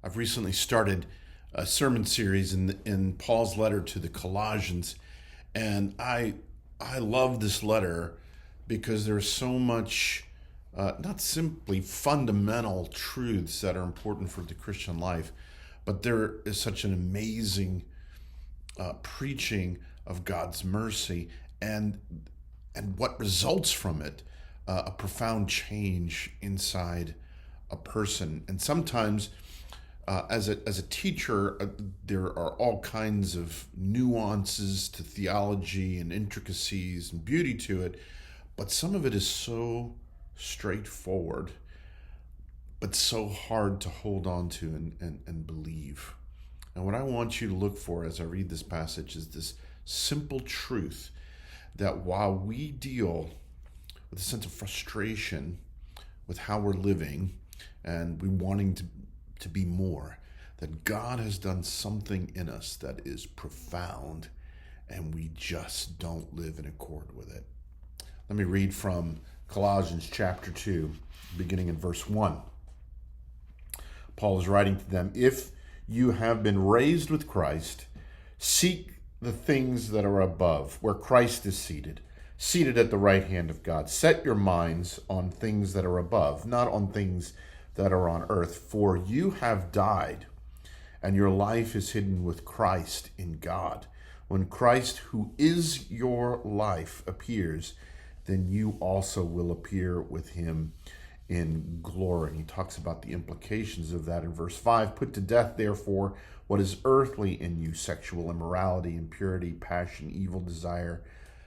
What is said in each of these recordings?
I've recently started a sermon series in Paul's letter to the Colossians, and I love this letter because there's so much, not simply fundamental truths that are important for the Christian life, but there is such an amazing preaching of God's mercy and what results from it, a profound change inside a person. And sometimes as a teacher, there are all kinds of nuances to theology and intricacies and beauty to it, but some of it is so straightforward, but so hard to hold on to and believe. And what I want you to look for as I read this passage is this simple truth that while we deal with a sense of frustration with how we're living and we wanting to be more, that God has done something in us that is profound and we just don't live in accord with it. Let me read from Colossians chapter 2, beginning in verse 1. Paul is writing to them, "If you have been raised with Christ, seek the things that are above, where Christ is seated at the right hand of God. Set your minds on things that are above, not on things that are on earth. For you have died, and your life is hidden with Christ in God. When Christ, who is your life, appears, then you also will appear with him in glory." He talks about the implications of that in verse 5. "Put to death, therefore, what is earthly in you, sexual immorality, impurity, passion, evil desire,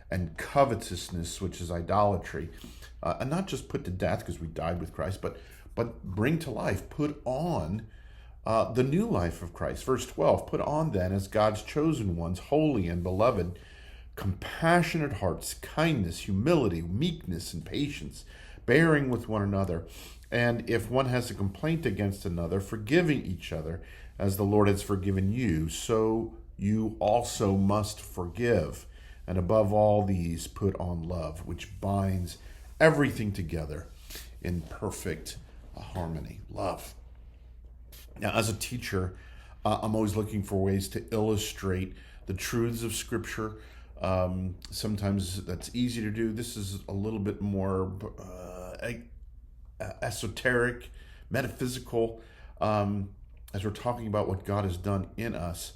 and covetousness, which is idolatry." And not just put to death because we died with Christ, but bring to life, put on the new life of Christ. Verse 12, "Put on then as God's chosen ones, holy and beloved, compassionate hearts, kindness, humility, meekness, and patience, bearing with one another. And if one has a complaint against another, forgiving each other, as the Lord has forgiven you, so you also must forgive. And above all these, put on love, which binds everything together in perfect harmony." Love. Now, as a teacher, I'm always looking for ways to illustrate the truths of Scripture. Sometimes that's easy to do. This is a little bit more esoteric, metaphysical, as we're talking about what God has done in us.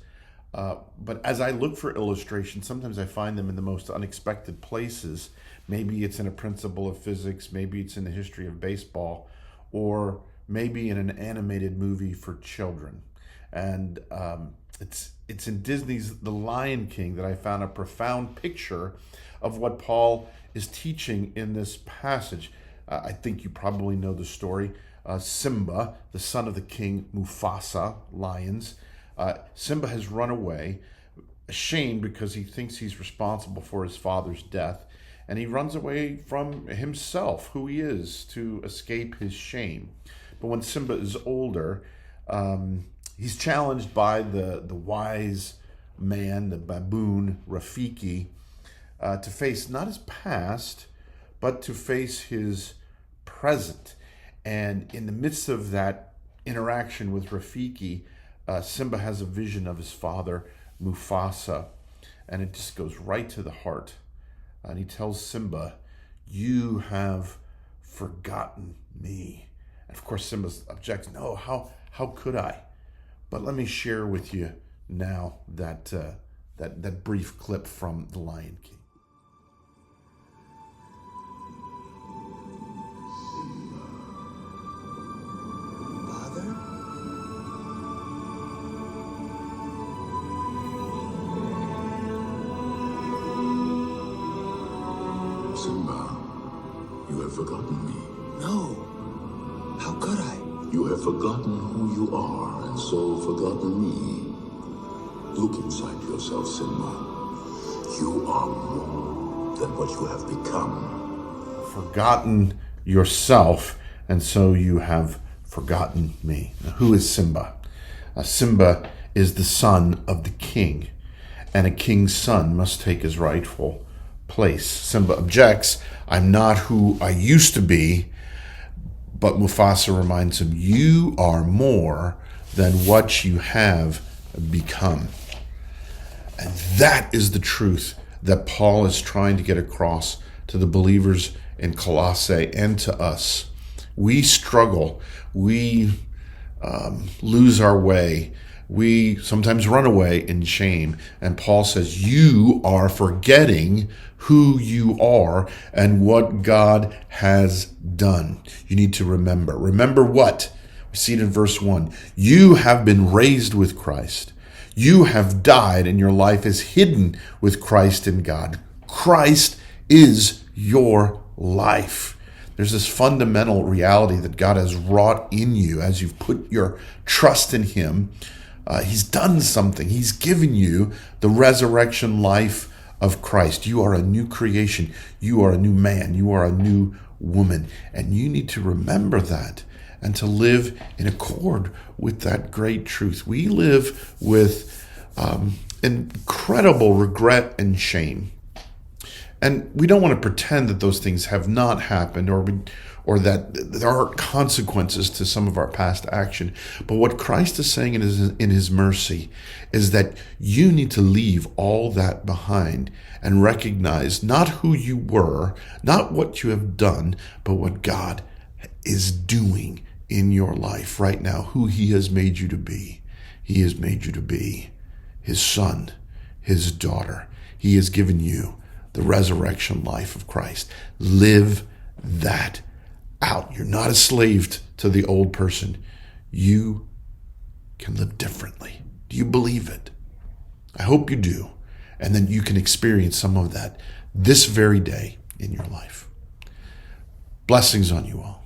But as I look for illustrations, sometimes I find them in the most unexpected places. Maybe it's in a principle of physics, maybe it's in the history of baseball, or maybe in an animated movie for children. And it's in Disney's The Lion King that I found a profound picture of what Paul is teaching in this passage. I think you probably know the story. Simba, the son of the king Mufasa, lions. Simba has run away, ashamed because he thinks he's responsible for his father's death. And he runs away from himself, who he is, to escape his shame. But when Simba is older, he's challenged by the wise man, the baboon, Rafiki, to face not his past, but to face his present. And in the midst of that interaction with Rafiki, Simba has a vision of his father, Mufasa, and it just goes right to the heart. And he tells Simba, "You have forgotten me." And of course, Simba objects, "No, how could I?" But let me share with you now that brief clip from The Lion King. Simba, you have forgotten me. No. How could I? You have forgotten who you are, and so forgotten me. Look inside yourself, Simba. You are more than what you have become. Forgotten yourself, and so you have forgotten me. Now, who is Simba? Simba is the son of the king, and a king's son must take his rightful place. Simba objects, "I'm not who I used to be," but Mufasa reminds him, "You are more than what you have become. And that is the truth that Paul is trying to get across to the believers in Colossae and to us. We struggle. We lose our way. We sometimes run away in shame. And Paul says, you are forgetting who you are and what God has done. You need to remember. Remember what? We see it in verse 1. You have been raised with Christ. You have died and your life is hidden with Christ in God. Christ is your life. There's this fundamental reality that God has wrought in you as you've put your trust in him. He's done something. He's given you the resurrection life of Christ. You are a new creation. You are a new man. You are a new woman. And you need to remember that and to live in accord with that great truth. We live with incredible regret and shame. And we don't want to pretend that those things have not happened or that there aren't consequences to some of our past action. But what Christ is saying in his mercy is that you need to leave all that behind and recognize not who you were, not what you have done, but what God is doing in your life right now, who he has made you to be. He has made you to be his son, his daughter. He has given you the resurrection life of Christ. Live that out. You're not a slave to the old person. You can live differently. Do you believe it? I hope you do. And then you can experience some of that this very day in your life. Blessings on you all.